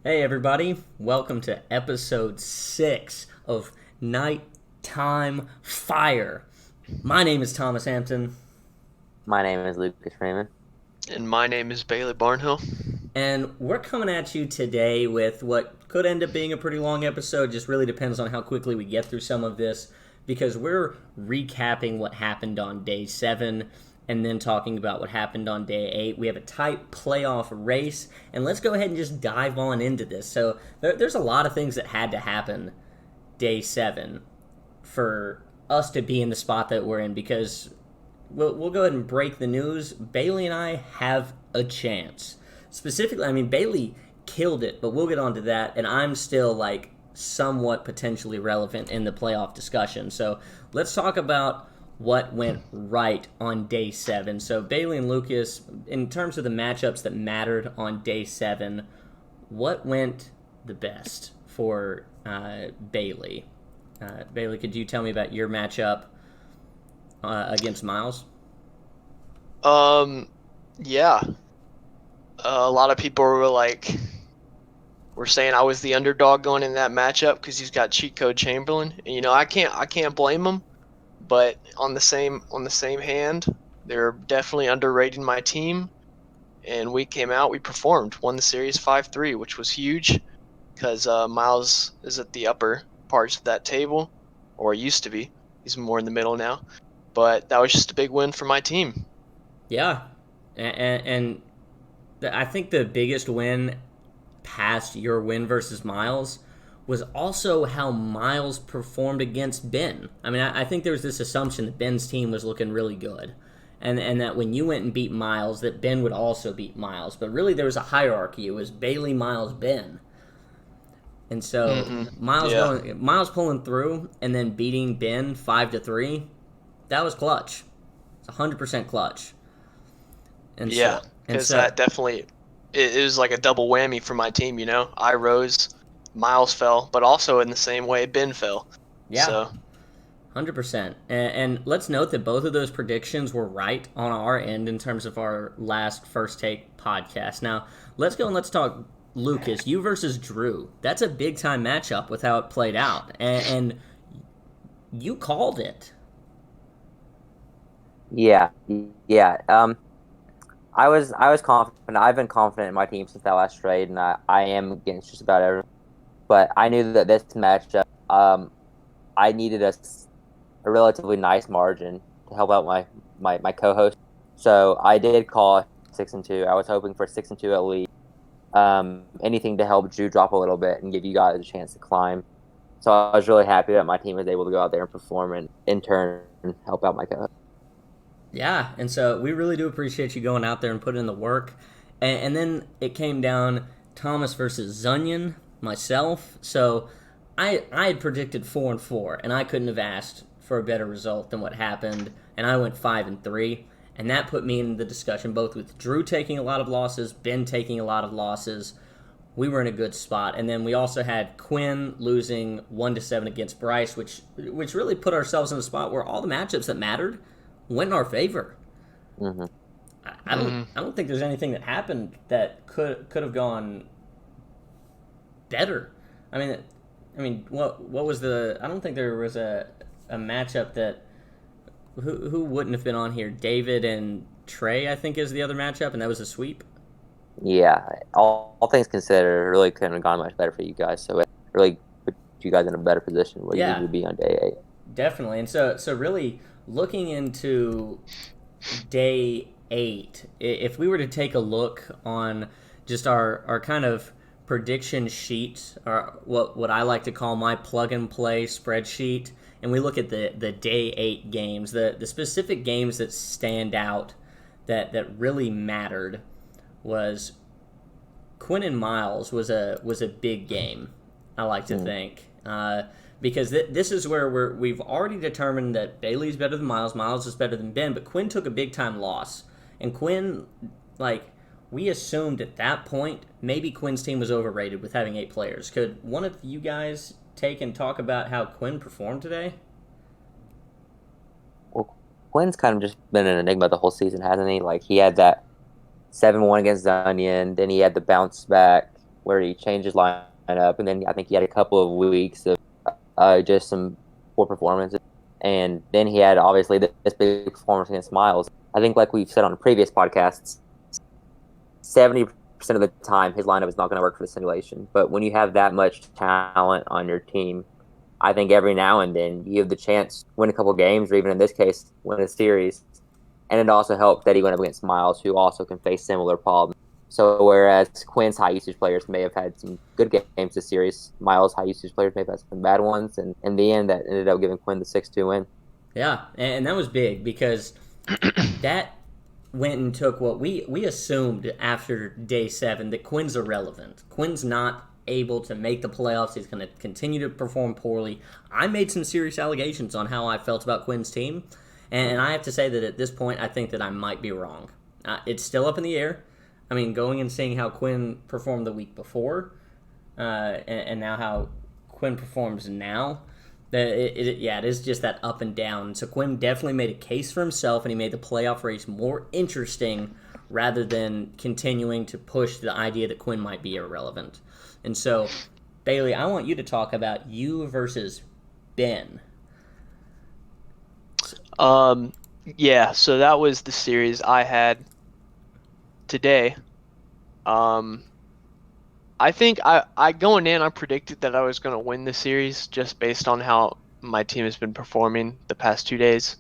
Hey everybody, welcome to episode 6 of Nighttime Fire. My name is Thomas Hampton, My name is Lucas Freeman. And my name is Bailey Barnhill. and we're coming at you today with what could end up being a pretty long episode. Just really depends on how quickly we get through some of this, because we're recapping what happened on day 7 and then talking about what happened on day 8. We have a tight playoff race, and let's go ahead and just dive on into this. So there's a lot of things that had to happen day 7 for us to be in the spot that we're in, because we'll go ahead and break the news. Bailey and I have a chance. Specifically, I mean, Bailey killed it, but we'll get on to that, and I'm still, somewhat potentially relevant in the playoff discussion. So let's talk about what went right on day 7. So Bailey and Lucas, in terms of the matchups that mattered on day 7, what went the best for Bailey? Bailey, could you tell me about your matchup against Miles? Yeah. A lot of people were saying I was the underdog going in that matchup because he's got cheat code Chamberlain, and I can't blame him. But on the same hand, they're definitely underrating my team, and we came out, we performed, won the series 5-3, which was huge because Miles is at the upper parts of that table, or used to be. He's more in the middle now, but that was just a big win for my team. Yeah, and I think the biggest win past your win versus Miles was also how Miles performed against Ben. I mean, I think there was this assumption that Ben's team was looking really good, and that when you went and beat Miles, that Ben would also beat Miles. But really, there was a hierarchy. It was Bailey, Miles, Ben. And so Miles pulling through and then beating Ben 5-3, that was clutch. It's 100% clutch. And Yeah, and because so that definitely it was like a double whammy for my team. I rose, Miles fell, but also in the same way Ben fell. yeah, So 100%. And let's note that both of those predictions were right on our end in terms of our last First Take podcast. Now, let's go and let's talk Lucas, you versus Drew. That's a big time matchup with how it played out. And you called it. Yeah, yeah. I was confident. I've been confident in my team since that last trade, and I am against just about everyone. But I knew that this matchup, I needed a relatively nice margin to help out my co-host. So I did call 6-2. I was hoping for 6-2 at least. Anything to help Drew drop a little bit and give you guys a chance to climb. So I was really happy that my team was able to go out there and perform and in turn help out my co-host. Yeah, and so we really do appreciate you going out there and putting in the work. And then it came down Thomas versus Zunion, myself. So I had predicted 4-4, and I couldn't have asked for a better result than what happened. And I went 5-3, and that put me in the discussion both with Drew taking a lot of losses, Ben taking a lot of losses. We were in a good spot, and then we also had Quinn losing 1-7 against Bryce, which really put ourselves in a spot where all the matchups that mattered went in our favor. Mm-hmm. I don't think there's anything that happened that could have gone better. I mean, what was the? I don't think there was a matchup that who wouldn't have been on here. David and Trey, I think, is the other matchup, and that was a sweep. Yeah, all things considered, it really couldn't have gone much better for you guys. So it really put you guys in a better position where you Yeah, need to be on day 8. definitely. And so really looking into day 8, if we were to take a look on just our kind of prediction sheet, or what I like to call my plug and play spreadsheet, and we look at the day 8 games, the specific games that stand out that really mattered, was Quinn and Miles was a big game, I like to think. Because this is where we've already determined that Bailey's better than Miles, Miles is better than Ben, but Quinn took a big-time loss. And Quinn, we assumed at that point, maybe Quinn's team was overrated with having 8 players. Could one of you guys take and talk about how Quinn performed today? Well, Quinn's kind of just been an enigma the whole season, hasn't he? Like, he had that 7-1 against Onion, then he had the bounce back where he changed his lineup, and then I think he had a couple of weeks of just some poor performances, and then he had obviously this big performance against Miles. I think, like we've said on previous podcasts, 70% of the time his lineup is not going to work for the simulation. But when you have that much talent on your team, I think every now and then you have the chance to win a couple games, or even in this case, win a series. And it also helped that he went up against Miles, who also can face similar problems. So whereas Quinn's high usage players may have had some good games this series, Miles' high usage players may have had some bad ones, and in the end, that ended up giving Quinn the 6-2 win. Yeah, and that was big because that went and took what we assumed after day 7 that Quinn's irrelevant. Quinn's not able to make the playoffs. He's going to continue to perform poorly. I made some serious allegations on how I felt about Quinn's team, and I have to say that at this point, I think that I might be wrong. It's still up in the air. I mean, going and seeing how Quinn performed the week before, and now how Quinn performs now, it is just that up and down. So Quinn definitely made a case for himself, and he made the playoff race more interesting rather than continuing to push the idea that Quinn might be irrelevant. And so, Bailey, I want you to talk about you versus Ben. Yeah, so that was the series I had today. I think I going in, I predicted that I was going to win the series just based on how my team has been performing the past 2 days.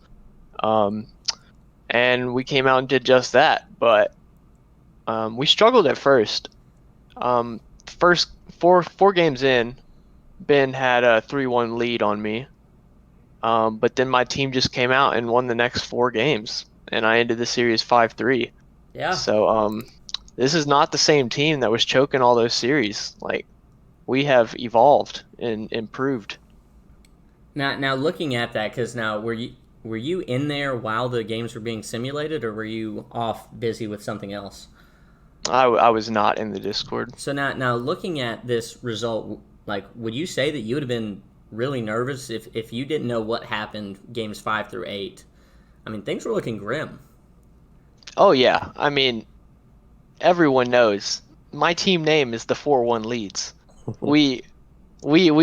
And we came out and did just that, but we struggled at first. First four games in, Ben had a 3-1 lead on me. But then my team just came out and won the next 4 games, and I ended the series 5-3. Yeah. So this is not the same team that was choking all those series. Like, we have evolved and improved. Now looking at that, because now were you in there while the games were being simulated, or were you off busy with something else? I was not in the Discord. So now looking at this result, like, would you say that you would have been really nervous if you didn't know what happened games 5 through 8? I mean, things were looking grim. Oh yeah, I mean, everyone knows my team name is the 4-1 leads. we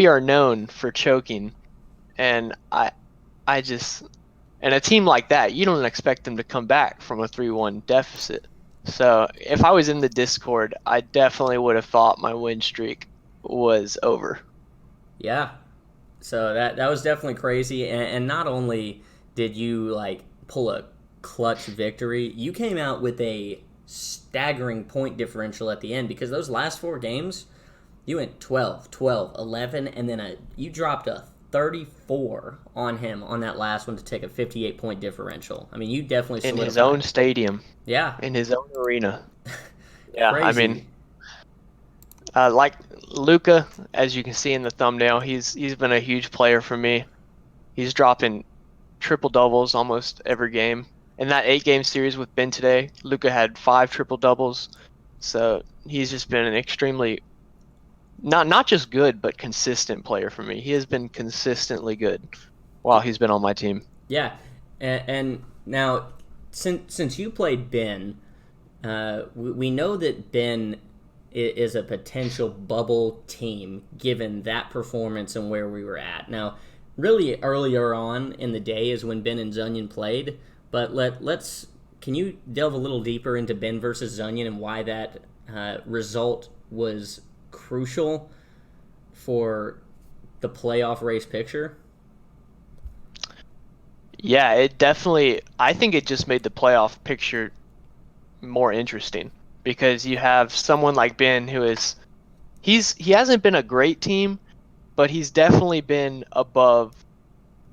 are known for choking, and I just, and a team like that, you don't expect them to come back from a 3-1 deficit. So if I was in the Discord, I definitely would have thought my win streak was over. Yeah. So that was definitely crazy, and not only did you like pull a clutch victory, you came out with a staggering point differential at the end, because those last 4 games, you went 12, 11, and then you dropped a 34 on him on that last one to take a 58-point differential. I mean, you definitely solidified. In his own stadium. Yeah. In his own arena. Yeah, Crazy. I mean, like Luka, as you can see in the thumbnail, he's been a huge player for me. He's dropping triple doubles almost every game. In that 8-game series with Ben today, Luka had 5 triple doubles. So he's just been an extremely not just good, but consistent player for me. He has been consistently good while he's been on my team. Yeah, and now since you played Ben, we know that Ben is a potential bubble team given that performance and where we were at. Now, really earlier on in the day is when Ben and Zunyan played, but can you delve a little deeper into Ben versus Zunyan and why that result was crucial for the playoff race picture? Yeah, it definitely, I think it just made the playoff picture more interesting, because you have someone like Ben who is, he hasn't been a great team, but he's definitely been above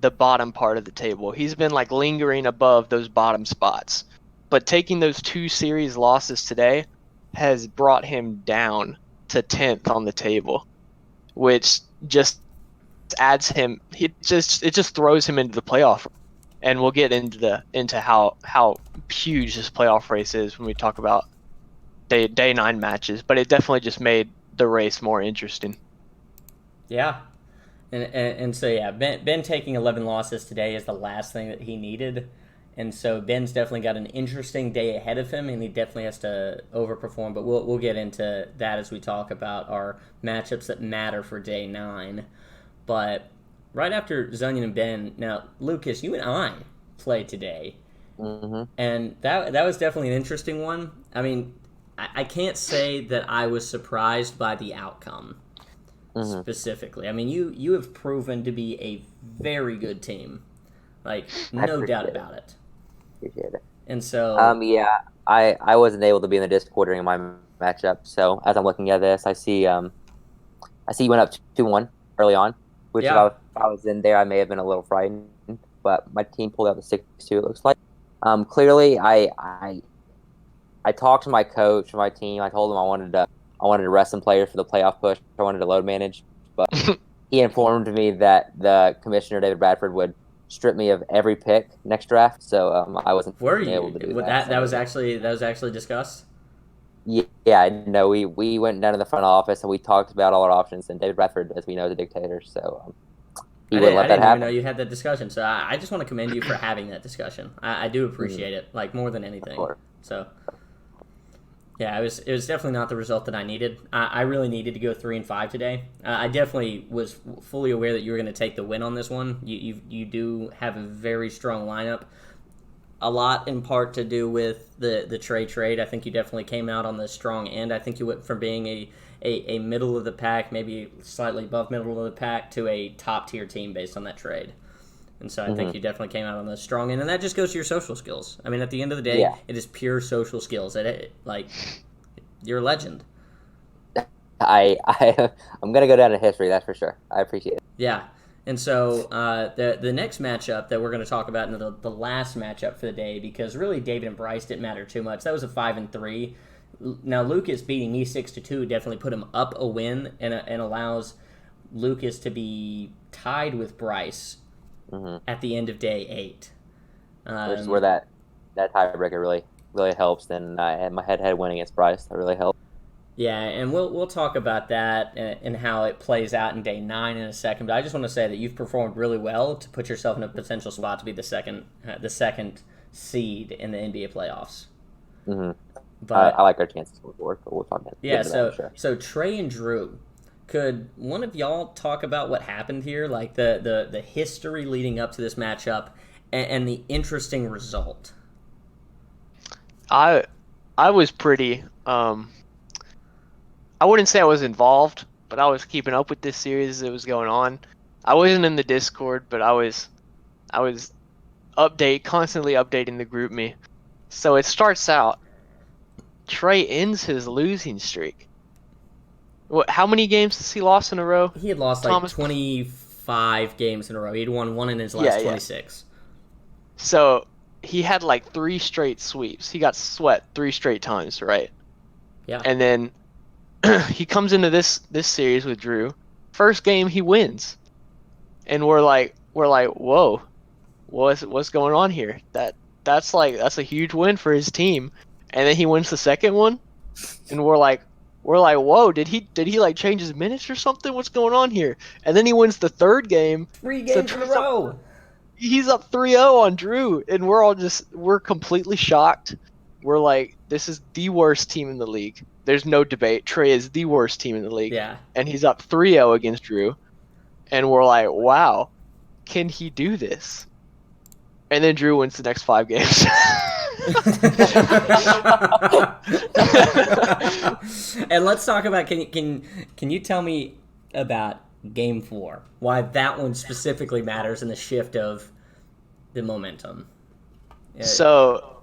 the bottom part of the table. He's been like lingering above those bottom spots. But taking those 2 series losses today has brought him down to 10th on the table, which just adds him, it just throws him into the playoff. And we'll get into how huge this playoff race is when we talk about day 9 matches, but it definitely just made the race more interesting. Yeah. And so, yeah, Ben taking 11 losses today is the last thing that he needed. And so Ben's definitely got an interesting day ahead of him, and he definitely has to overperform. But we'll get into that as we talk about our matchups that matter for day 9. But right after Zunion and Ben, now Lucas, you and I played today, and that was definitely an interesting one. I mean, I can't say that I was surprised by the outcome specifically. I mean, you have proven to be a very good team, like no doubt about it. Appreciate it. And so, I wasn't able to be in the Discord during my matchup. So as I'm looking at this, I see you went up 2-1 early on, which if I was in there, I may have been a little frightened. But my team pulled out the 6-2. It looks like. Clearly, I talked to my coach, my team. I told him I wanted to rest some players for the playoff push. I wanted to load manage, but he informed me that the commissioner David Bradford would strip me of every pick next draft, so I wasn't able to do that. That was actually discussed. Yeah, no, we went down to the front office and we talked about all our options. And David Bradford, as we know, is a dictator, so he wouldn't let that happen. I didn't even know you had that discussion, so I just want to commend you for having that discussion. I do appreciate it, like more than anything. So. Yeah, it was definitely not the result that I needed. I really needed to go 3-5 today. I definitely was fully aware that you were going to take the win on this one. You do have a very strong lineup. A lot in part to do with the trade. I think you definitely came out on the strong end. I think you went from being a middle of the pack, maybe slightly above middle of the pack, to a top tier team based on that trade. And so I think you definitely came out on the strong end, and that just goes to your social skills. I mean, at the end of the day, it is pure social skills. You're a legend. I'm gonna go down in history, that's for sure. I appreciate it. Yeah, and so the next matchup that we're going to talk about, and the last matchup for the day, because really David and Bryce didn't matter too much. That was a 5-3. Now Lucas beating me 6-2 definitely put him up a win, and allows Lucas to be tied with Bryce. At the end of day 8. Which is where that tiebreaker really helps. Then my head-to-head win against Bryce, that really helped. Yeah, and we'll talk about that and how it plays out in day 9 in a second. But I just want to say that you've performed really well to put yourself in a potential spot to be the second seed in the NBA playoffs. But I like our chances going forward, but we'll talk about it. Yeah, so Trey and Drew. Could one of y'all talk about what happened here, like the history leading up to this matchup and the interesting result? I was pretty I wouldn't say I was involved, but I was keeping up with this series as it was going on. I wasn't in the Discord, but I was constantly updating the group me. So it starts out, Trey ends his losing streak. How many games has he lost in a row? He had lost like 25 games in a row. He'd won one in his last 26. So he had like 3 straight sweeps. He got swept 3 straight times, right? Yeah. And then he comes into this series with Drew. First game he wins, and we're like, whoa, what's going on here? That's a huge win for his team. And then he wins the second one, and we're like, whoa, did he like change his minutes or something? What's going on here? And then he wins the third game. 3 games in a row. He's up 3-0 on Drew, and we're completely shocked. We're like, this is the worst team in the league. There's no debate. Trey is the worst team in the league. Yeah. And he's up 3-0 against Drew. And we're like, wow, can he do this? And then Drew wins the next 5 games. And let's talk about, can you tell me about Game 4? Why that one specifically matters in the shift of the momentum. So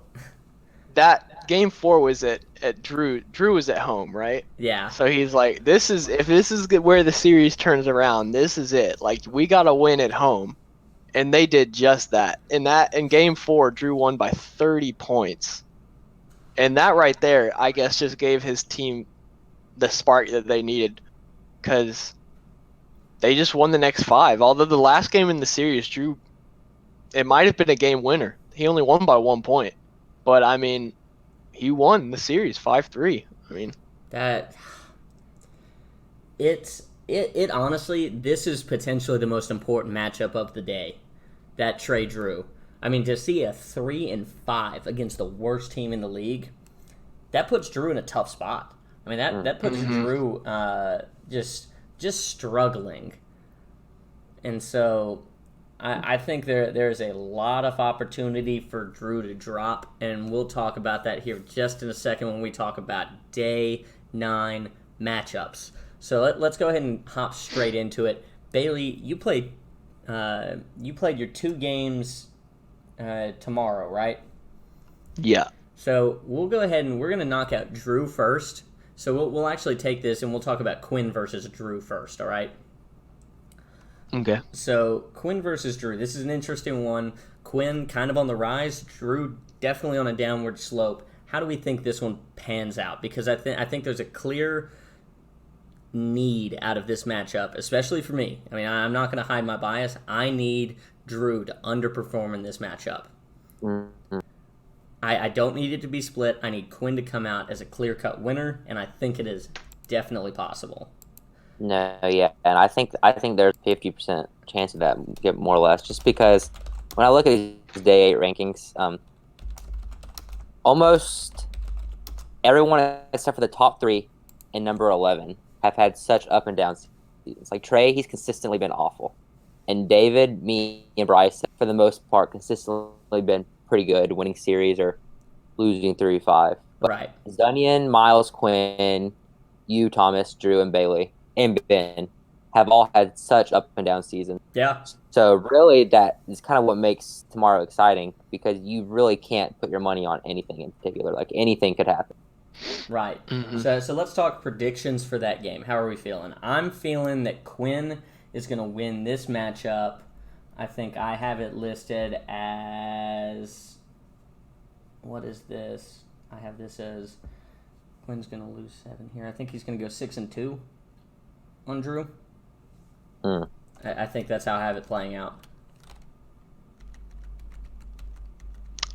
that Game 4 was at Drew. Drew was at home, right? Yeah. So he's like, if this is where the series turns around, this is it. Like, we got to win at home. And they did just that. In Game 4, Drew won by 30 points. And that right there, I guess, just gave his team the spark that they needed, because they just won the next 5. Although the last game in the series, Drew, it might have been a game winner. He only won by 1 point. But, I mean, he won the series 5-3. I mean, it honestly, this is potentially the most important matchup of the day, that Trey Drew. I mean, to see a 3-5 against the worst team in the league, that puts Drew in a tough spot. I mean, that puts Drew just struggling. And so I think there's a lot of opportunity for Drew to drop, and we'll talk about that here just in a second when we talk about Day 9 matchups. So let's go ahead and hop straight into it. Bailey, you played your 2 games tomorrow, right? Yeah. So we'll go ahead and we're going to knock out Drew first. So we'll actually take this and we'll talk about Quinn versus Drew first, all right? Okay. So Quinn versus Drew. This is an interesting one. Quinn kind of on the rise. Drew definitely on a downward slope. How do we think this one pans out? Because I think there's a clear need out of this matchup, especially for me. I mean, I'm not going to hide my bias. I need Drew to underperform in this matchup. Mm-hmm. I don't need it to be split. I need Quinn to come out as a clear-cut winner, and I think it is definitely possible. No, yeah, and I think there's 50% chance of that, get more or less, just because when I look at these Day 8 rankings, almost everyone except for the top 3 and number 11 have had such up and down seasons. Like Trey, he's consistently been awful, and David, me, and Bryce, for the most part, consistently been pretty good, winning series or losing 3-5. But right. Dunyan, Miles, Quinn, you, Thomas, Drew, and Bailey, and Ben have all had such up and down seasons. Yeah. So really that is kind of what makes tomorrow exciting, because you really can't put your money on anything in particular. Like anything could happen. Right. Mm-hmm. So let's talk predictions for that game. How are we feeling? I'm feeling that Quinn is going to win this matchup. I think I have it listed as... What is this? I have this as... Quinn's going to lose 7 here. I think he's going to go 6-2 on Drew. I think that's how I have it playing out.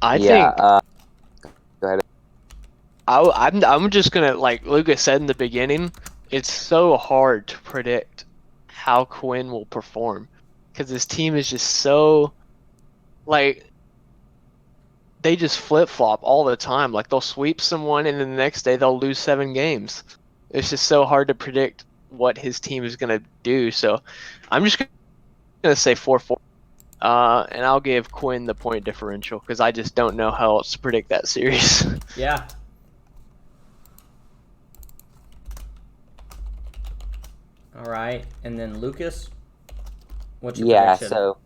I Yeah, think go ahead. I'm just gonna, like Lucas said in the beginning, it's so hard to predict how Quinn will perform because his team is just so, like, they just flip flop all the time. Like they'll sweep someone and then the next day they'll lose 7 games. It's just so hard to predict what his team is gonna do. So I'm just gonna say 4-4, and I'll give Quinn the point differential because I just don't know how else to predict that series. Yeah. All right, and then Lucas, what's your prediction? So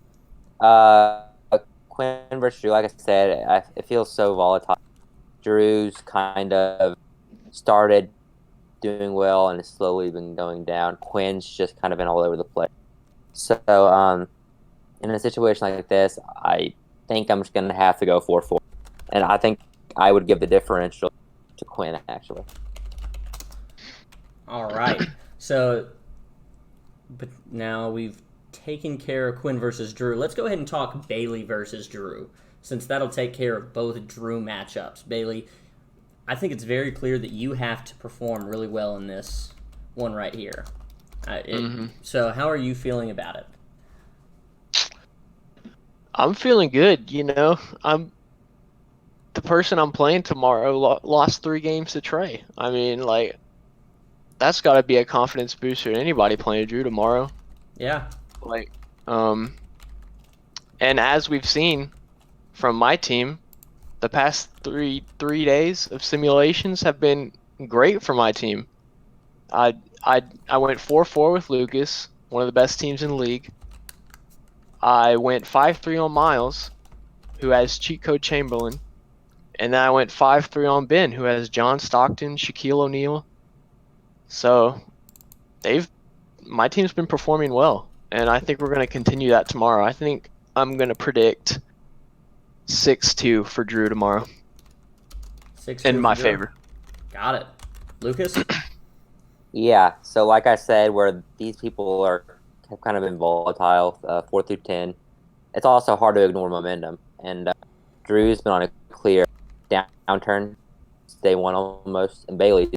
Quinn versus Drew, like I said, it feels so volatile. Drew's kind of started doing well and has slowly been going down. Quinn's just kind of been all over the place. So in a situation like this, I think I'm just going to have to go 4-4. And I think I would give the differential to Quinn, actually. All right. So, but now we've taken care of Quinn versus Drew. Let's go ahead and talk Bailey versus Drew, since that'll take care of both Drew matchups. Bailey, I think it's very clear that you have to perform really well in this one right here. So how are you feeling about it? I'm feeling good, you know. The person I'm playing tomorrow lost 3 games to Trey. I mean, like, that's got to be a confidence booster to anybody playing Drew tomorrow. Yeah. Like, and as we've seen from my team, the past three days of simulations have been great for my team. I went 4-4 with Lucas, one of the best teams in the league. I went 5-3 on Miles, who has cheat code Chamberlain, and then I went 5-3 on Ben, who has John Stockton, Shaquille O'Neal. So my team's been performing well, and I think we're going to continue that tomorrow. I think I'm going to predict 6-2 for Drew tomorrow. 6-2 in my Drew. favor. Got it. Lucas? Yeah, so like I said, where these people have kind of been volatile, 4 through 10, it's also hard to ignore momentum. And Drew's been on a clear downturn, day 1 almost, and Bailey,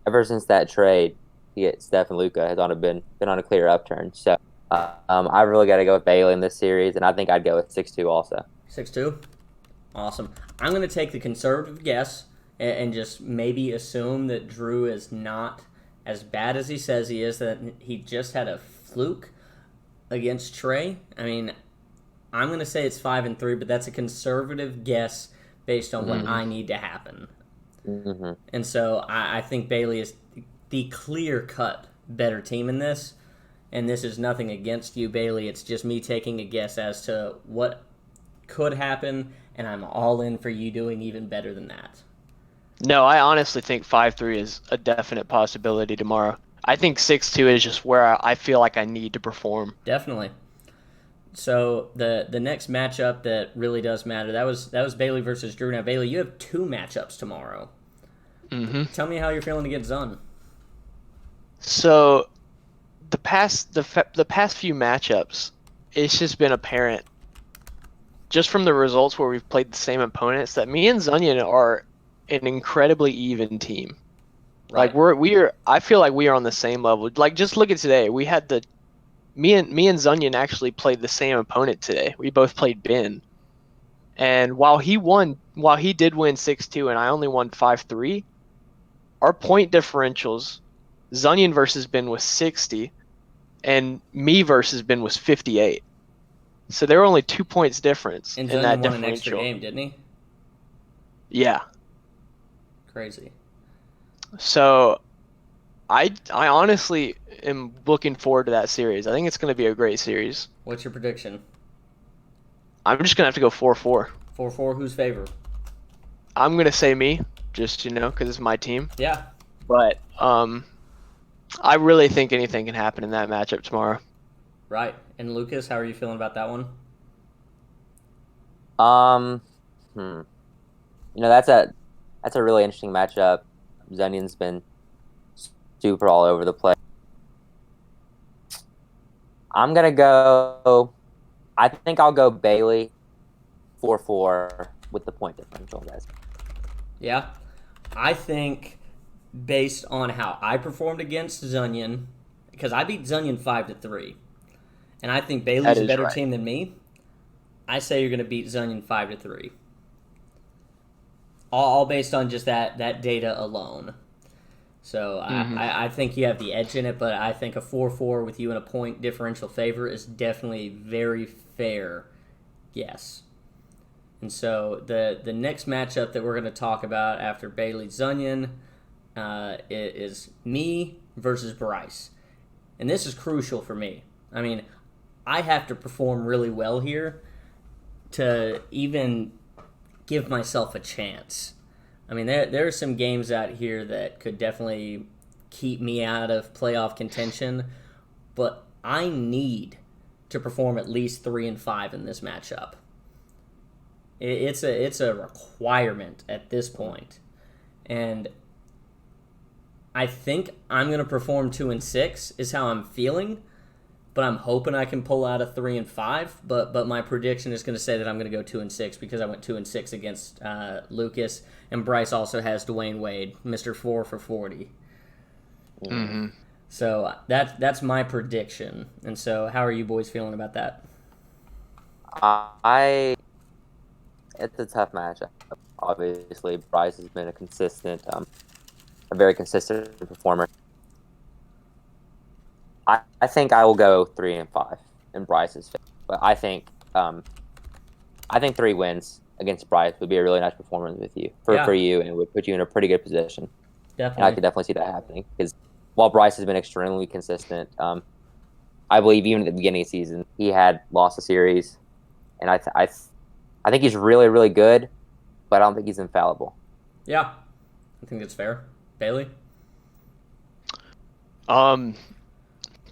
ever since that trade, Steph and Luka has been on a clear upturn. So I really got to go with Bailey in this series, and I think I'd go with 6-2 also. 6-2? Awesome. I'm going to take the conservative guess and just maybe assume that Drew is not as bad as he says he is, that he just had a fluke against Trey. I mean, I'm going to say it's 5-3, but that's a conservative guess based on what I need to happen. Mm-hmm. And so I think Bailey is the clear-cut better team in this. And this is nothing against you, Bailey. It's just me taking a guess as to what could happen, and I'm all in for you doing even better than that. No, I honestly think 5-3 is a definite possibility tomorrow. I think 6-2 is just where I feel like I need to perform. Definitely. So the next matchup that really does matter, that was Bailey versus Drew. Now, Bailey, you have 2 matchups tomorrow. Mm-hmm. Tell me how you're feeling against Zun. So the past few matchups, it's just been apparent, just from the results where we've played the same opponents, that me and Zunyan are an incredibly even team. Right. Like I feel like we are on the same level. Like, just look at today. We had me and Zunyan actually played the same opponent today. We both played Ben. And while he did win 6-2 and I only won 5-3, our point differentials, Zunyan versus Ben was 60 and me versus Ben was 58. So there were only 2 points difference And in Zunyan that won an extra differential. game, didn't he? Yeah. Crazy. So I honestly am looking forward to that series. I think it's going to be a great series. What's your prediction? I'm just going to have to go 4-4. 4-4, whose favor? I'm going to say me, just, because it's my team. Yeah. But I really think anything can happen in that matchup tomorrow. Right. And Lucas, how are you feeling about that one? That's a really interesting matchup. Zunyan's been super all over the place. I think I'll go Bailey 4-4 with the point differential, guys. Yeah. I think based on how I performed against Zunyan, because I beat Zunyan 5-3, and I think Bailey's a better team than me, I say you're going to beat Zunyan 5-3. All based on just that data alone. So I think you have the edge in it, but I think a 4-4 with you in a point differential favor is definitely a very fair guess. And so the next matchup that we're going to talk about after Bailey Zunyan is me versus Bryce. And this is crucial for me. I mean, I have to perform really well here to even give myself a chance. I mean, there are some games out here that could definitely keep me out of playoff contention, but I need to perform at least 3-5 in this matchup. It's a requirement at this point, and I think I'm going to perform 2-6 is how I'm feeling. But I'm hoping I can pull out a 3-5. But my prediction is going to say that I'm going to go 2-6 because I went 2-6 against Lucas, and Bryce also has Dwayne Wade, Mr. 4 for 40. Mm-hmm. So that's my prediction. And so, how are you boys feeling about that? It's a tough matchup. Obviously, Bryce has been a very consistent performer. I think I will go 3-5 in Bryce's favor, but I think 3 wins against Bryce would be a really nice performance for you, and it would put you in a pretty good position. Definitely, and I could definitely see that happening because while Bryce has been extremely consistent, I believe even at the beginning of the season he had lost a series, and I think he's really, really good, but I don't think he's infallible. Yeah, I think that's fair. Bailey?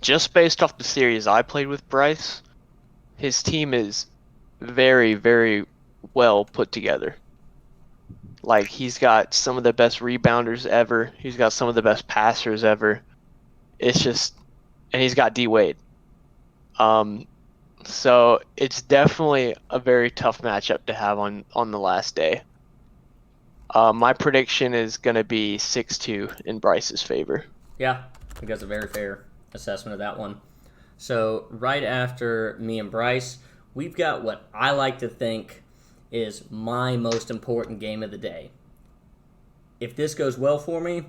Just based off the series I played with Bryce, his team is very, very well put together. Like, he's got some of the best rebounders ever. He's got some of the best passers ever. And he's got D Wade. So it's definitely a very tough matchup to have on the last day. My prediction is going to be 6-2 in Bryce's favor. Yeah, I think that's a very fair assessment of that one. So right after me and Bryce, we've got what I like to think is my most important game of the day. If this goes well for me,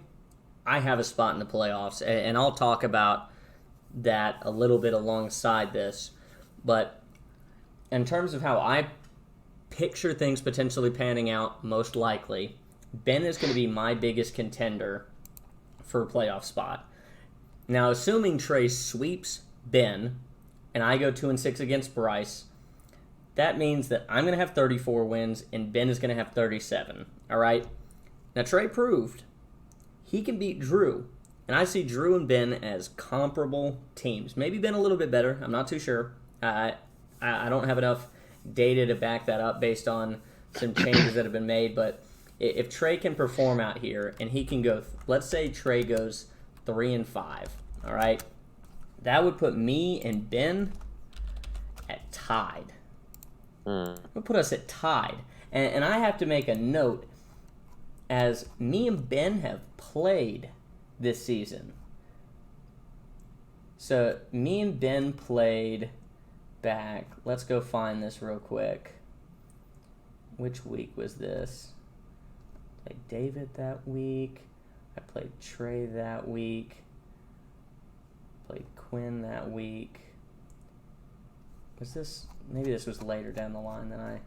I have a spot in the playoffs, and I'll talk about that a little bit alongside this. But in terms of how I picture things potentially panning out, most likely, Ben is going to be my biggest contender for a playoff spot. Now, assuming Trey sweeps Ben, and I go 2-6 against Bryce, that means that I'm going to have 34 wins, and Ben is going to have 37. All right? Now, Trey proved he can beat Drew, and I see Drew and Ben as comparable teams. Maybe Ben a little bit better. I'm not too sure. I don't have enough data to back that up based on some changes that have been made, but if Trey can perform out here and he can go, let's say Trey goes 3-5, all right, that would put me and Ben at tied. It would put us at tied, and I have to make a note, as me and Ben have played this season. So me and Ben played back. Let's go find this real quick. Which week was this? I played David that week. I played Trey that week. Played Quinn that week. Was this? Maybe this was later down the line than I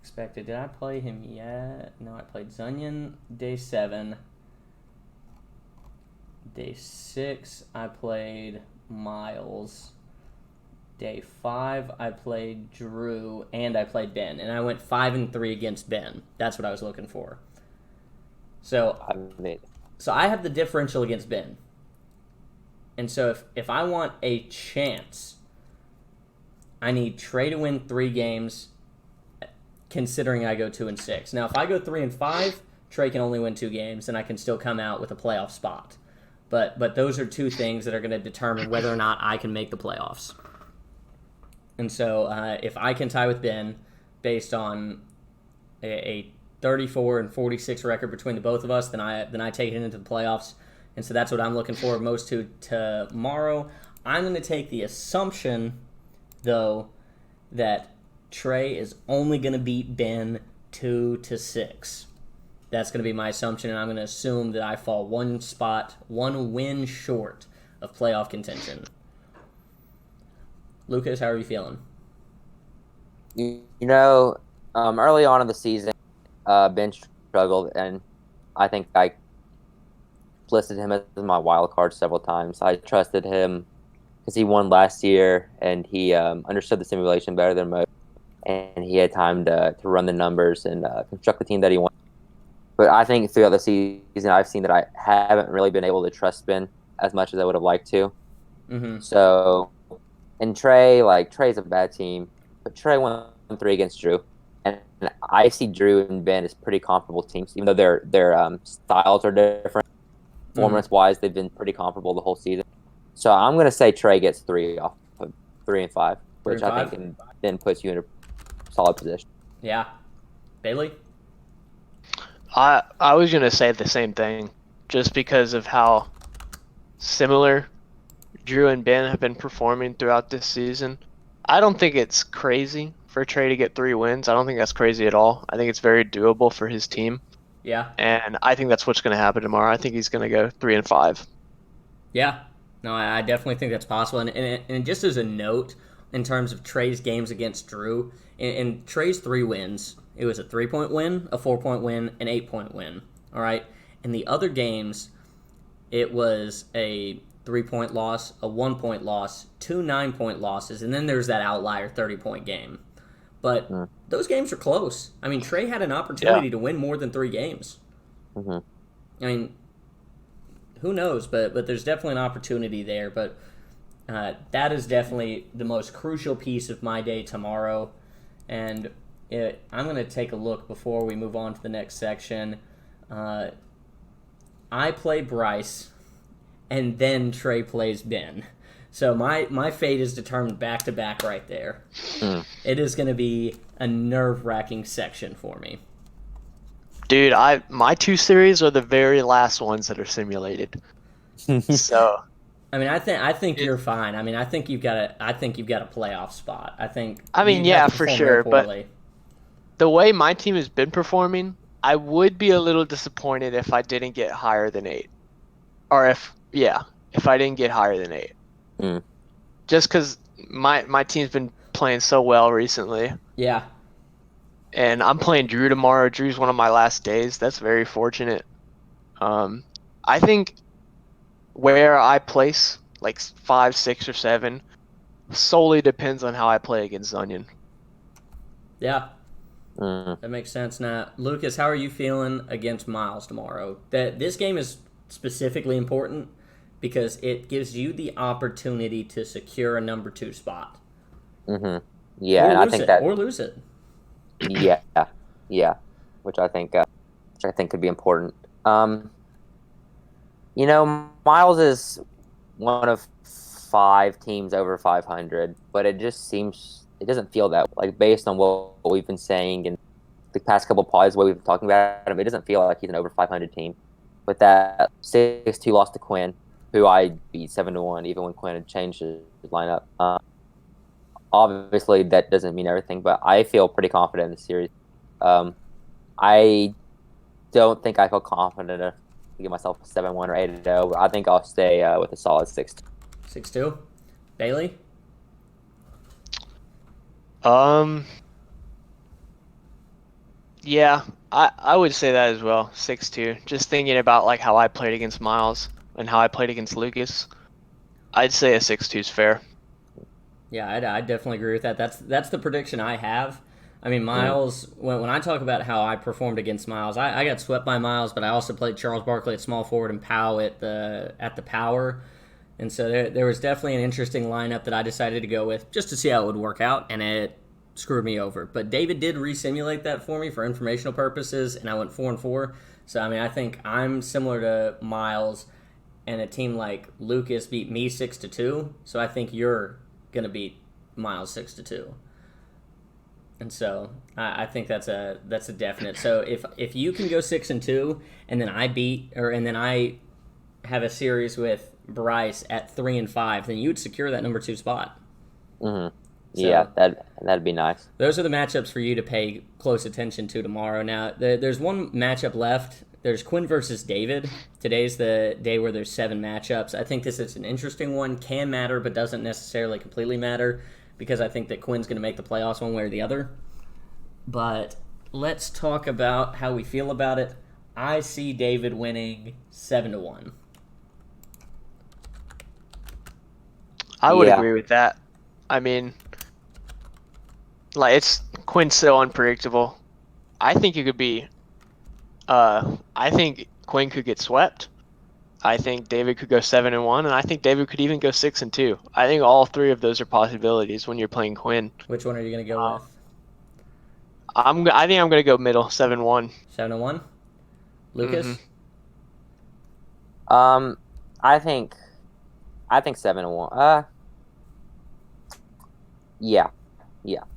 expected. Did I play him yet? No, I played Zunyan day 7. Day 6, I played Miles. Day 5, I played Drew, and I played Ben. And I went 5-3 against Ben. That's what I was looking for. So I have the differential against Ben. And so if I want a chance, I need Trey to win 3 games, considering I go 2-6. Now, if I go 3-5, Trey can only win 2 games, and I can still come out with a playoff spot. But those are 2 things that are going to determine whether or not I can make the playoffs. And so if I can tie with Ben based on a 34-46 record between the both of us, then I take it into the playoffs. And so that's what I'm looking for most to tomorrow. I'm going to take the assumption, though, that Trey is only going to beat Ben 2-6. That's going to be my assumption, and I'm going to assume that I fall 1 win short of playoff contention. Lucas, how are you feeling? Early on in the season, Ben struggled, and I think I listed him as my wild card several times. I trusted him because he won last year, and he understood the simulation better than most, and he had time to run the numbers and construct the team that he wanted. But I think throughout the season, I've seen that I haven't really been able to trust Ben as much as I would have liked to. Mm-hmm. So, and Trey's a bad team, but Trey won 3 against Drew. And I see Drew and Ben as pretty comparable teams, even though their styles are different. Performance-wise, they've been pretty comparable the whole season. So I'm going to say Trey gets 3 off of 3-5, which I think then puts you in a solid position. Yeah. Bailey? I was going to say the same thing, just because of how similar Drew and Ben have been performing throughout this season. I don't think it's crazy for Trey to get 3 wins. I don't think that's crazy at all. I think it's very doable for his team. Yeah. And I think that's what's going to happen tomorrow. I think he's going to go 3-5. Yeah. No, I definitely think that's possible. And just as a note, in terms of Trey's games against Drew, in Trey's 3 wins, it was a 3-point win, a 4-point win, an 8-point win. All right? In the other games, it was a 3-point loss, a 1-point loss, 2 9-point losses, and then there's that outlier 30-point game. But those games are close. I mean, Trey had an opportunity to win more than 3 games. Mm-hmm. I mean, who knows? But there's definitely an opportunity there. But that is definitely the most crucial piece of my day tomorrow. And I'm going to take a look before we move on to the next section. I play Bryce, and then Trey plays Ben. So my fate is determined back-to-back right there. It is going to be a nerve-wracking section for me. Dude, my 2 series are the very last ones that are simulated. So, I mean, I think you're fine. I mean, I think you've got a playoff spot. I mean, yeah, for sure, but the way my team has been performing, I would be a little disappointed if I didn't get higher than 8. Or if I didn't get higher than 8. Mm. Just because my team's been playing so well recently. Yeah. And I'm playing Drew tomorrow. Drew's one of my last days. That's very fortunate. I think where I place, like 5, 6, or 7, solely depends on how I play against Onion. Yeah. Mm. That makes sense. Now, Lucas, how are you feeling against Miles tomorrow? This game is specifically important because it gives you the opportunity to secure a number 2 spot. Mm-hmm. Yeah, and I think that or lose it. Yeah, which I think could be important. Miles is one of 5 teams over 500, but it doesn't feel that like based on what we've been saying in the past couple of pods, what we've been talking about him, it doesn't feel like he's an over 500 team. With that 6-2 loss to Quinn, who I beat 7-1, even when Quinn had changed his lineup. Obviously, that doesn't mean everything, but I feel pretty confident in the series. I don't think I feel confident enough to give myself a 7-1 or 8-0. I think I'll stay with a solid 6-2. 6-2. Bailey? Yeah, I would say that as well. 6-2. Just thinking about like how I played against Miles and how I played against Lucas, I'd say a 6-2 is fair. Yeah, I definitely agree with that. That's the prediction I have. I mean, Miles, when I talk about how I performed against Miles, I got swept by Miles, but I also played Charles Barkley at small forward and Powell at the power. And so there was definitely an interesting lineup that I decided to go with just to see how it would work out, and it screwed me over. But David did resimulate that for me for informational purposes, and I went 4-4. So, I mean, I think I'm similar to Miles, and a team like Lucas beat me 6-2. So I think you're going to beat Miles 6-2. And so I think that's a definite. So if you can go 6-2, and then I have a series with Bryce at 3-5, then you'd secure that number 2 spot. Mm-hmm. So, yeah, that'd be nice. Those are the matchups for you to pay close attention to tomorrow. Now, there's one matchup left. There's Quinn versus David. Today's the day where there's 7 matchups. I think this is an interesting one. Can matter, but doesn't necessarily completely matter, because I think that Quinn's going to make the playoffs one way or the other. But let's talk about how we feel about it. I see David winning 7-1. I would agree with that. I mean, like, Quinn's so unpredictable. I think it could be. I think Quinn could get swept. I think David could go 7-1, and I think David could even go 6-2. I think all 3 of those are possibilities when you're playing Quinn. Which one are you going to go with? I think I'm going to go middle, 7-1. 7-1? Lucas? Mm-hmm. I think 7-1. Yeah.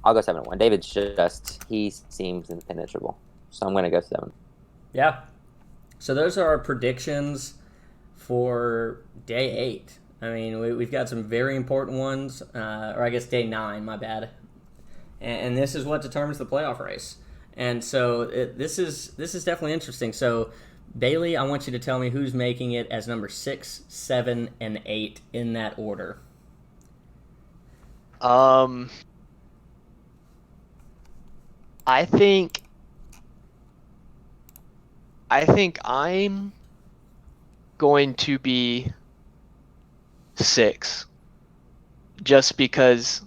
I'll go 7-1. David's he seems impenetrable, so I'm going to go 7. Yeah. So those are our predictions for day 8. I mean, we've got some very important ones, or I guess day 9, my bad. And this is what determines the playoff race. And so this is definitely interesting. So, Bailey, I want you to tell me who's making it as number 6, 7, and 8 in that order. I think I'm going to be 6, just because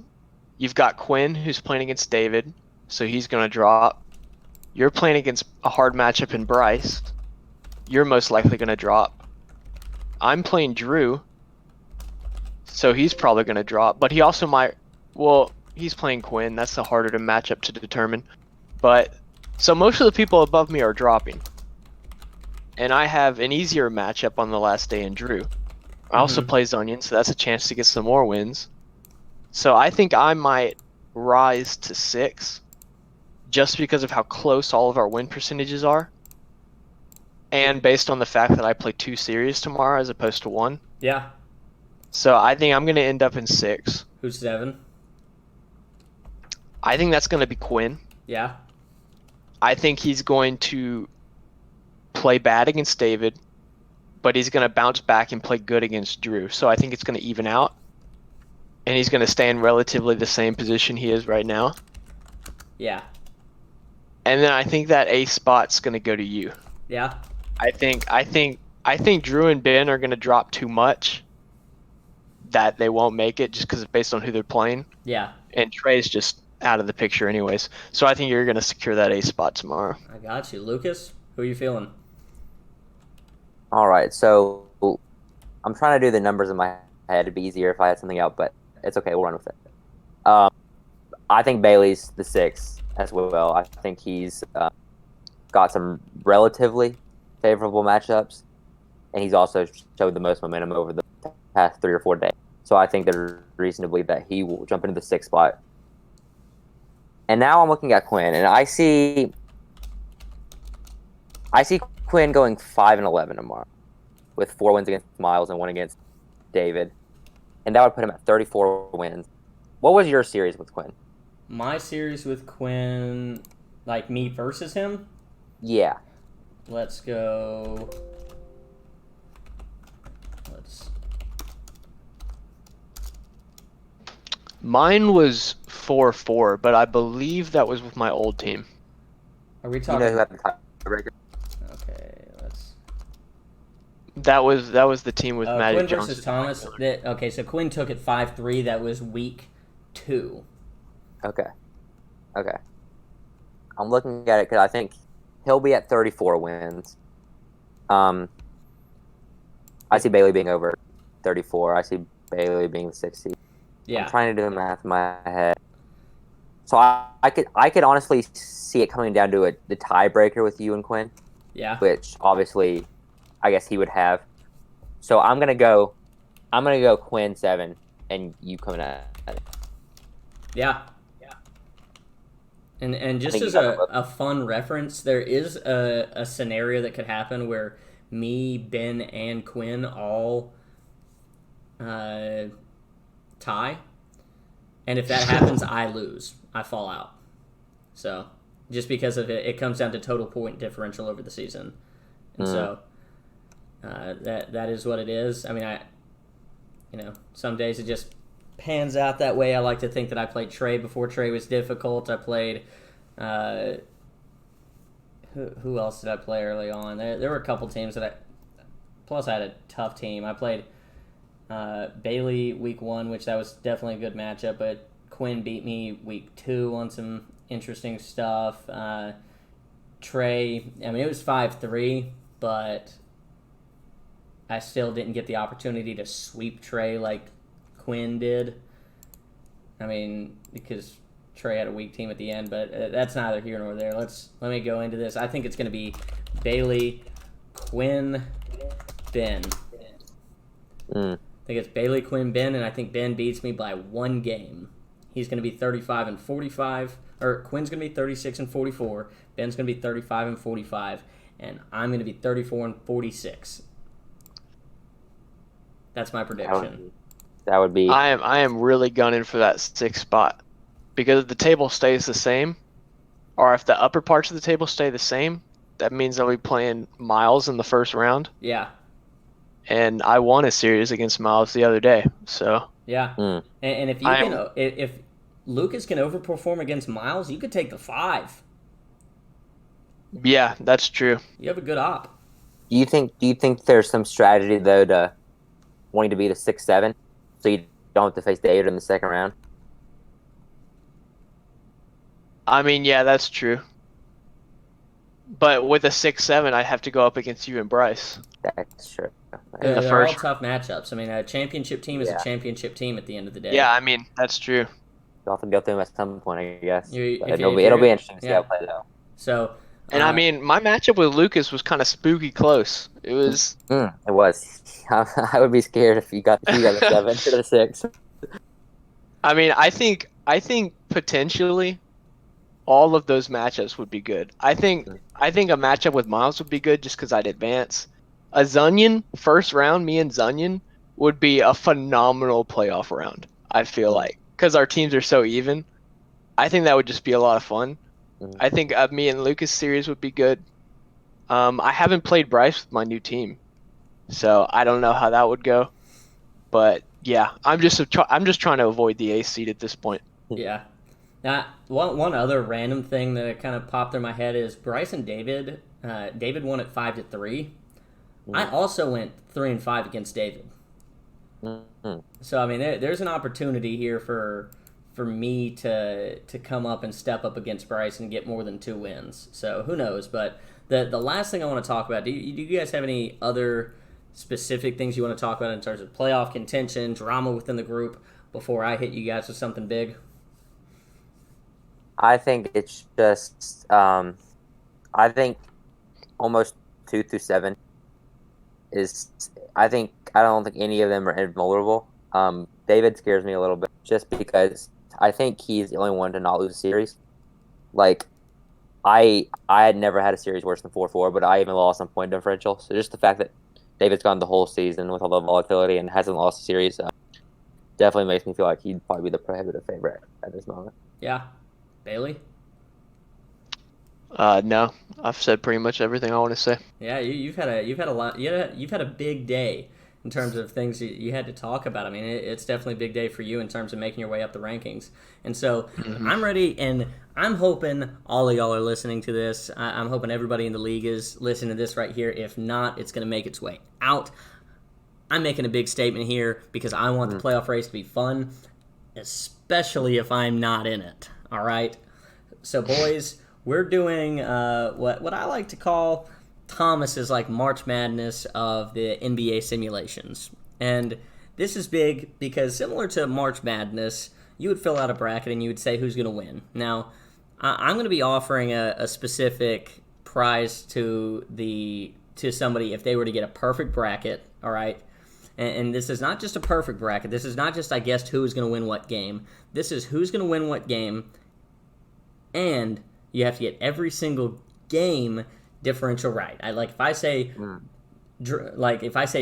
you've got Quinn, who's playing against David, so he's going to drop. You're playing against a hard matchup in Bryce. You're most likely going to drop. I'm playing Drew, so he's probably going to drop. But he also might... Well, he's playing Quinn. That's the harder to match up to determine. But... So most of the people above me are dropping. And I have an easier matchup on the last day in Drew. I also play Onion, so that's a chance to get some more wins. So I think I might rise to 6, just because of how close all of our win percentages are. And based on the fact that I play 2 series tomorrow as opposed to 1. Yeah. So I think I'm going to end up in 6. Who's 7? I think that's going to be Quinn. Yeah. I think he's going to play bad against David, but he's going to bounce back and play good against Drew. So I think it's going to even out, and he's going to stay in relatively the same position he is right now. Yeah. And then I think that ace spot's going to go to you. Yeah. I think Drew and Ben are going to drop too much that they won't make it just because it's based on who they're playing. Yeah. And Trey's just out of the picture anyways. So I think you're going to secure that ace spot tomorrow. I got you. Lucas, who are you feeling? All right, so I'm trying to do the numbers in my head. It'd be easier if I had something out, but it's okay. We'll run with it. I think Bailey's the 6 as well. I think he's got some relatively favorable matchups, and he's also showed the most momentum over the past 3 or 4 days. So I think there's reason to believe that he will jump into the 6th spot. And now I'm looking at Quinn, and I see Quinn going 5-11 tomorrow, with 4 wins against Miles and 1 against David, and that would put him at 34 wins. What was your series with Quinn? My series with Quinn, like me versus him? Yeah. Let's go. Mine was 4-4, but I believe that was with my old team. Are we You talking? know who had the tiebreaker? Okay, let's. That was the team with Magic Quinn Johnson. versus Thomas. Okay, so Quinn took it 5-3. That was week 2. Okay. I'm looking at it because I think he'll be at 34 wins. I see Bailey being over 34. I see Bailey being 60. Yeah. I'm trying to do the math in my head. So I could honestly see it coming down to the tiebreaker with you and Quinn. Yeah. Which obviously, I guess he would have. So I'm gonna go Quinn 7, and you coming at it. Yeah. And just as a fun reference, there is a scenario that could happen where me, Ben, and Quinn all tie. And if that happens, I lose. I fall out. So, just because of it comes down to total point differential over the season. And so, that is what it is. I mean, some days it just pans out that way. I like to think that I played Trey before Trey was difficult. I played who else did I play early on? There were a couple teams plus I had a tough team. I played Bailey week 1, which that was definitely a good matchup, but Quinn beat me week 2 on some interesting stuff. Trey, I mean, it was 5-3, but I still didn't get the opportunity to sweep Trey like Quinn did. I mean, because Trey had a weak team at the end, but that's neither here nor there. Let me go into this. I think it's going to be Bailey, Quinn, Ben. I think it's Bailey, Quinn, Ben, and I think Ben beats me by 1 game. He's going to be 35-45, or Quinn's going to be 36-44. Ben's going to be 35-45, and I'm going to be 34-46. That's my prediction. That would be. I am really gunning for that 6th spot, because if the table stays the same, or if the upper parts of the table stay the same, that means I'll be playing Miles in the first round. Yeah. And I won a series against Miles the other day, so. Yeah. And if if Lucas can overperform against Miles, you could take the 5. Yeah, that's true. You have a good op. Do you think there's some strategy though to wanting to beat a 6-7, so you don't have to face David in the second round? I mean, yeah, that's true. But with a 6-7, I'd have to go up against you and Bryce. That's true. They're all tough matchups. I mean, a championship team is a championship team at the end of the day. Yeah, I mean, that's true. You'll have to go through them at some point, I guess. It'll be interesting to see how it plays out. So, and I mean, my matchup with Lucas was kind of spooky close. It was. It was. I would be scared if you got the 7 to the 6. I mean, I think potentially all of those matchups would be good. I think a matchup with Miles would be good just because I'd advance. A Zunion first round, me and Zunion would be a phenomenal playoff round. I feel like, because our teams are so even. I think that would just be a lot of fun. I think me and Lucas series would be good. I haven't played Bryce with my new team, so I don't know how that would go. But yeah, I'm just trying to avoid the ace seed at this point. Yeah. Now, one other random thing that kind of popped through my head is Bryce and David. David won at 5-3. I also went 3-5 against David. So I mean, there's an opportunity here for me to come up and step up against Bryce and get more than 2 wins. So who knows? But the last thing I want to talk about, do you guys have any other specific things you want to talk about in terms of playoff contention, drama within the group before I hit you guys with something big? I think it's just, I think almost 2 through 7 is, I don't think any of them are invulnerable. David scares me a little bit just because I think he's the only one to not lose a series. Like, I had never had a series worse than 4-4, but I even lost on point differential. So just the fact that David's gone the whole season with all the volatility and hasn't lost a series definitely makes me feel like he'd probably be the prohibitive favorite at this moment. Yeah. Bailey? No, I've said pretty much everything I want to say. Yeah, you've had a lot. You've had a big day in terms of things you had to talk about. I mean, it's definitely a big day for you in terms of making your way up the rankings. And so I'm ready, and I'm hoping all of y'all are listening to this. I'm hoping everybody in the league is listening to this right here. If not, it's going to make its way out. I'm making a big statement here because I want the playoff race to be fun, especially if I'm not in it. All right? So, boys, we're doing what I like to call Thomas's like March Madness of the NBA simulations. And this is big because similar to March Madness, you would fill out a bracket and you would say who's going to win. Now, I'm going to be offering a specific prize to somebody if they were to get a perfect bracket, all right? And this is not just a perfect bracket. This is not just I guessed who is going to win what game. This is who's going to win what game, and you have to get every single game differential right. If I say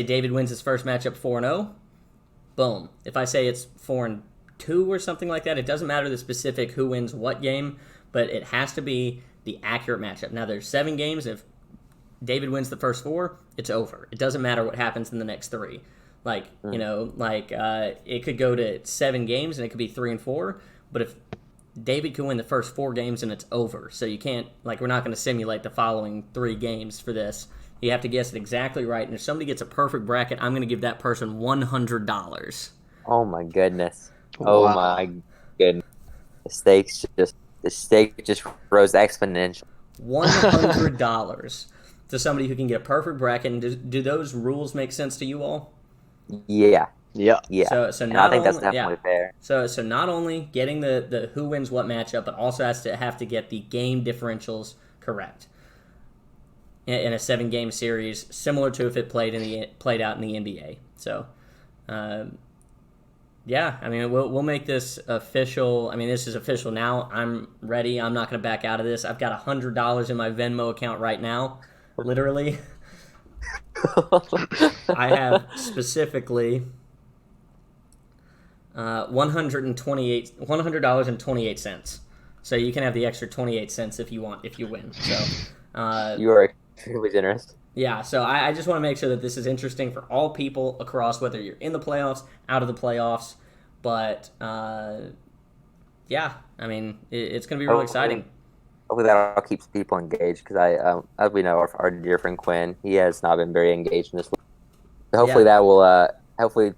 David wins his first matchup 4-0, boom. If I say it's 4-2 or something like that, it doesn't matter the specific who wins what game, but it has to be the accurate matchup. Now there's 7 games. If David wins the first 4, it's over. It doesn't matter what happens in the next 3. It could go to 7 games and it could be 3-4, but if David can win the first 4 games and it's over. So you can't, we're not going to simulate the following 3 games for this. You have to guess it exactly right. And if somebody gets a perfect bracket, I'm going to give that person $100. Oh my goodness. Wow. Oh my goodness. The stake just rose exponentially. $100 to somebody who can get a perfect bracket. And do those rules make sense to you all? Yeah. Yeah. Yeah. So I think that's definitely fair. So not only getting the who wins what matchup, but also have to get the game differentials correct in a 7-game series, similar to if it played out in the NBA. So, yeah, I mean we'll make this official. I mean this is official now. I'm ready. I'm not going to back out of this. I've got $100 in my Venmo account right now, literally. I have specifically $100.28. So you can have the extra 28 cents if you win. So you are extremely generous. Yeah, so I just want to make sure that this is interesting for all people across, whether you're in the playoffs, out of the playoffs. But yeah, I mean it's going to be real exciting. Hopefully that keeps people engaged because as we know, our dear friend Quinn, he has not been very engaged in this league. So hopefully that will, hopefully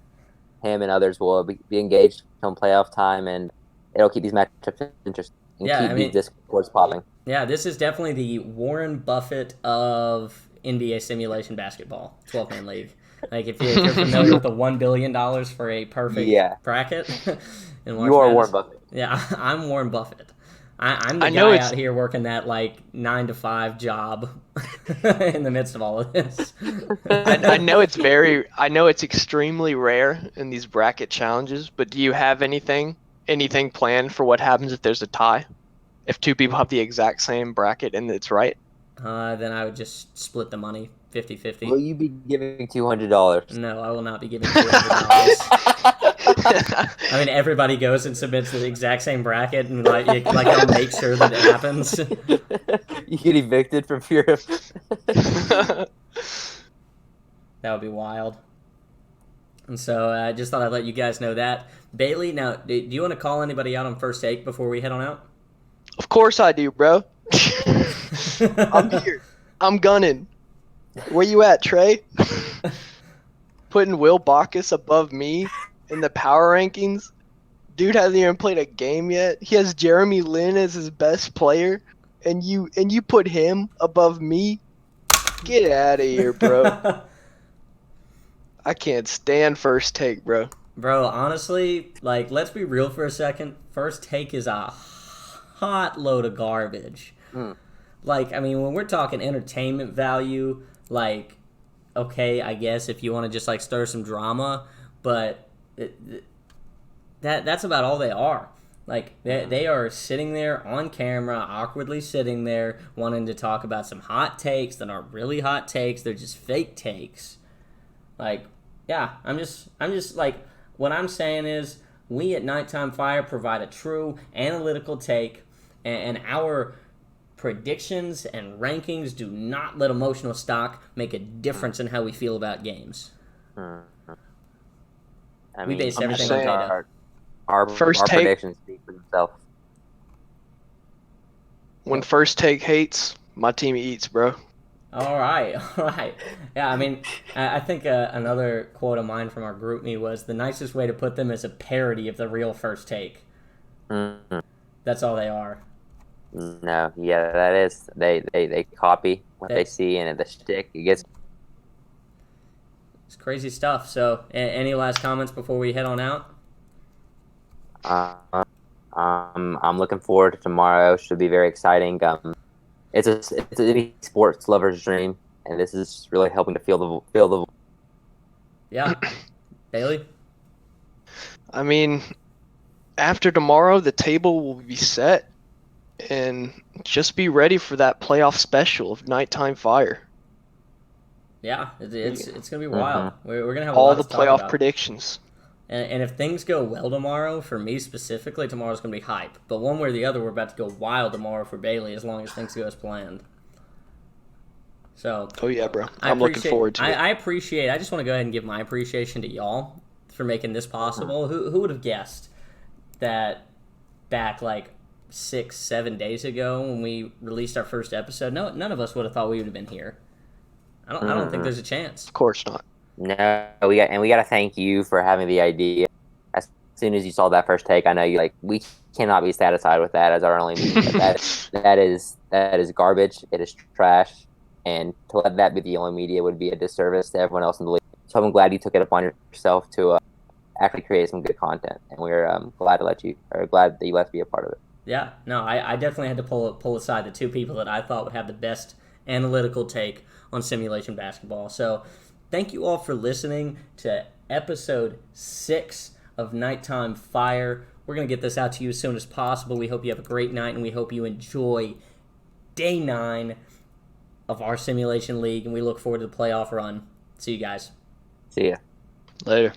him and others will be engaged come playoff time, and it'll keep these matchups interesting and keep these discords popping. Yeah, this is definitely the Warren Buffett of NBA simulation basketball, 12-man league. If you're familiar with the $1 billion for a perfect bracket. You are Warren Buffett. Yeah, I'm Warren Buffett. I'm the guy out here working that 9-to-5 job in the midst of all of this. I know it's extremely rare in these bracket challenges, but do you have anything planned for what happens if there's a tie? If 2 people have the exact same bracket and it's right? Then I would just split the money 50-50. Will you be giving $200? No, I will not be giving $200. I mean, everybody goes and submits the exact same bracket, and I'll make sure that it happens. You get evicted from fear of. That would be wild. And so I just thought I'd let you guys know that. Bailey, now, do you want to call anybody out on first take before we head on out? Of course I do, bro. I'm here. I'm gunning. Where you at, Trey? Putting Will Bacchus above me in the power rankings? Dude hasn't even played a game yet. He has Jeremy Lin as his best player, and you put him above me? Get out of here, bro. I can't stand first take, bro. Bro, honestly, let's be real for a second. First take is a hot load of garbage. Mm. I mean, when we're talking entertainment value, okay, I guess if you want to just, stir some drama, but that's about all they are. They are sitting there on camera, awkwardly sitting there, wanting to talk about some hot takes that aren't really hot takes. They're just fake takes. Yeah, I'm just what I'm saying is we at Nighttime Fire provide a true analytical take, and our predictions and rankings do not let emotional stock make a difference in how we feel about games. We base everything on data. Our predictions speak for themselves. When first take hates, my team eats, bro. All right. Yeah, I mean, I think another quote of mine from our group me was, the nicest way to put them is a parody of the real first take. Mm-hmm. That's all they are. No, yeah, that is. They copy what they see, and the shtick, it gets. It's crazy stuff. So, any last comments before we head on out? I'm looking forward to tomorrow. Should be very exciting. It's any sports lover's dream, and this is really helping to feel the. Yeah, Bailey. I mean, after tomorrow, the table will be set, and just be ready for that playoff special of Nighttime Fire. Yeah, it's gonna be wild. Mm-hmm. We're gonna have all a lot the to talk playoff about. predictions. And if things go well tomorrow, for me specifically, tomorrow's going to be hype. But one way or the other, we're about to go wild tomorrow for Bailey as long as things go as planned. So. Oh, yeah, bro. I'm looking forward to it. I just want to go ahead and give my appreciation to y'all for making this possible. Who would have guessed that back 6-7 days ago when we released our first episode? No, none of us would have thought we would have been here. I don't think there's a chance. Of course not. No, we got to thank you for having the idea. As soon as you saw that first take, I know you we cannot be satisfied with that as our only media. that is garbage. It is trash, and to let that be the only media would be a disservice to everyone else in the league. So I'm glad you took it upon yourself to actually create some good content, and we're glad that you let us be a part of it. Yeah, no, I definitely had to pull aside the two people that I thought would have the best analytical take on simulation basketball. So. Thank you all for listening to episode 6 of Nighttime Fire. We're going to get this out to you as soon as possible. We hope you have a great night, and we hope you enjoy day 9 of our simulation league, and we look forward to the playoff run. See you guys. See ya. Later.